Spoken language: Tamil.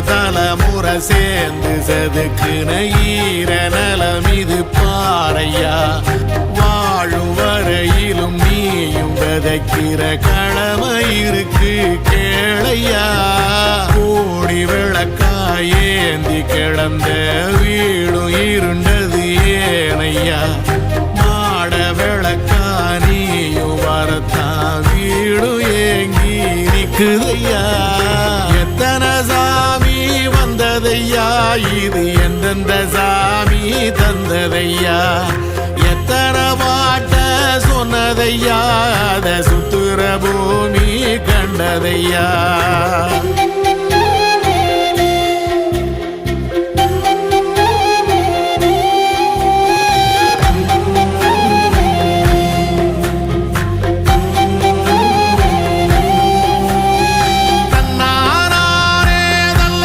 தலைமுறை சேர்ந்து செதுக்குன ஈர நலம் இது பாறையா வாழும் வரையிலும் நீயும் விதைக்கிற கடமை இருக்கு கேளையா கோடி விளக்காயேந்தி கிடந்த வீடும் இருண்டது ஏனையா மாட விளக்கா நீயும் வரத்தான் வீடும் ஏங்கி நிக்குதையா எத்தனை சாமி வந்ததையா இது எந்தெந்த சாமி தந்ததையா எத்தனை பாட்ட சொன்னதையா அத சுத்துற பூமி கண்டதையா